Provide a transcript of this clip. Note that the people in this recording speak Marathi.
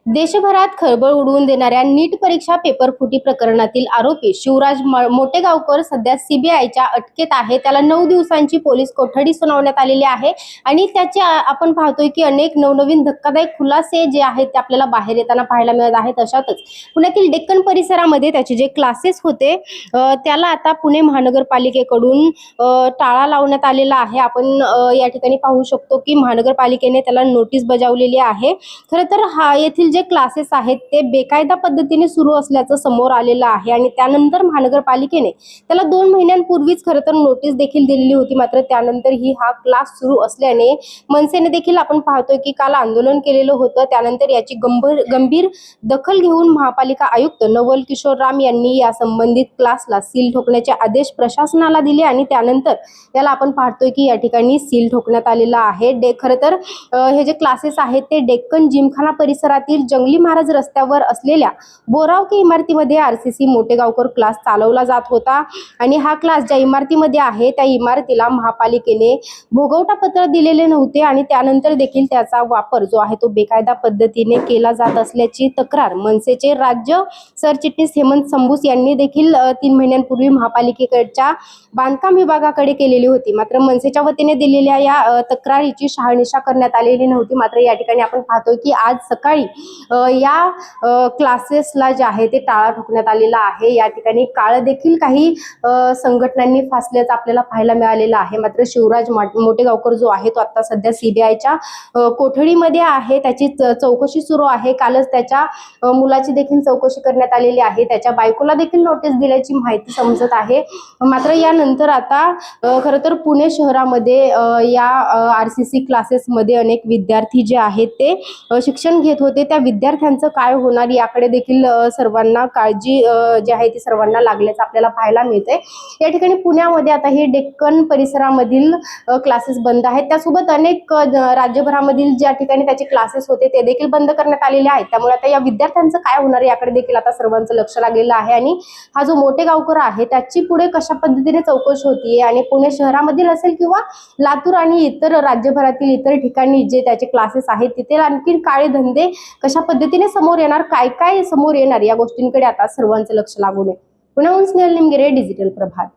देशभरात खळबळ उडवून देणाऱ्या नीट परीक्षा पेपरफुटी प्रकरणातील आरोपी शिवराज मोटेगावकर सध्या सीबीआयच्या अटकेत आहे। त्याला 9 दिवसांची पोलीस कोठडी सुनावण्यात आलेली आहे आणि त्याचे आपण पाहतोय की अनेक नवनवीन धक्कादायक खुलासे जे आहेत ते आपल्याला बाहेर येताना पाहायला मिळत आहेत। अशातच पुण्यातील डेक्कन परिसरामध्ये त्याचे जे क्लासेस होते त्याला आता पुणे महानगरपालिकेकडून टाळा लावण्यात आलेला आहे। आपण या ठिकाणी पाहू शकतो की महानगरपालिकेने त्याला नोटीस बजावलेली आहे। खरं तर हा येथील जे क्लासेस आहेत ते बेकायदा पद्धतीने सुरू असल्याचं समोर आलेलं आहे आणि त्यानंतर महानगरपालिकेने त्याला 2 महिन्यांपूर्वीच खरं तर नोटीस देखील दिलेली होती। मात्र त्यानंतर ही हा क्लास सुरू असल्याने मनसेने देखील आपण पाहतोय की काल आंदोलन केलेलं होतं। त्यानंतर याची गंभीर दखल घेऊन महापालिका आयुक्त नवल किशोर राम यांनी या संबंधित क्लासला सील ठोकण्याचे आदेश प्रशासनाला दिले आणि त्यानंतर याला आपण पाहतोय की या ठिकाणी सील ठोकण्यात आलेला आहे। खरं तर हे जे क्लासेस आहेत ते डेक्कन जिमखाना परिसरातील जंगली महाराज रस्त्यावर असलेल्या बोरावके इमारतीमध्ये आरसीसी मोटेगावकर क्लास चालवला जात होता आणि हा क्लास ज्या इमारतीमध्ये आहे त्या इमारतीला महापालिकेने भोगवटा पत्र दिलेले नव्हते आणि त्यानंतर देखील त्याचा वापर जो आहे तो बेकायदा पद्धतीने केला जात असल्याची तक्रार मनसेचे राज्य सरचिटणीस हेमंत संबूस यांनी देखील 3 महिन्यांपूर्वी महापालिकेच्या बांधकाम विभागाकडे केलेली होती। मात्र मनसेच्या वतीने दिलेल्या या तक्रारीची शहानिशा करण्यात आलेली नव्हती। मात्र या ठिकाणी आपण पाहतोय की आज सकाळी या क्लासेसला जे आहे ते टाळा ठोकण्यात आलेला आहे। या ठिकाणी काळ देखील काही संघटनांनी फासल्याचं आपल्याला पाहायला मिळालेलं आहे। मात्र शिवराज मोटेगावकर जो आहे तो आता सध्या सीबीआयच्या कोठडीमध्ये आहे। त्याची चौकशी सुरू आहे। कालच त्याच्या मुलाची देखील चौकशी करण्यात आलेली आहे। त्याच्या बायकोला देखील नोटीस दिल्याची माहिती समजत आहे। मात्र यानंतर आता खरं तर पुणे शहरामध्ये या आरसीसी क्लासेसमध्ये अनेक विद्यार्थी जे आहेत ते शिक्षण घेत होते। त्या विद्यार्थ्यांचं काय होणार याकडे देखील सर्वांना काळजी जी आहे ती सर्वांना लागल्याचं आपल्याला पाहायला मिळते। या ठिकाणी पुण्यामध्ये आता हे डेक्कन परिसरामधील क्लासेस बंद आहेत। त्यासोबत अनेक राज्यभरामधील ज्या ठिकाणी त्याचे क्लासेस होते ते देखील बंद करण्यात आलेले आहेत। त्यामुळे आता या विद्यार्थ्यांचं काय होणार याकडे देखील आता सर्वांचं लक्ष लागलेलं आहे आणि हा जो मोटेगावकर आहे त्याची पुढे कशा पद्धतीने चौकशी होतीये आणि पुणे शहरामधील असेल किंवा लातूर आणि इतर राज्यभरातील इतर ठिकाणी जे त्याचे क्लासेस आहेत तिथे आणखी काळे धंदे कशा पद्धतीने समोर येणार, काय काय समोर येणार या गोष्टींकडे आता सर्वांचं लक्ष लागून आहे। पुण्याहून स्नेहल निमगिरे, डिजिटल प्रभात।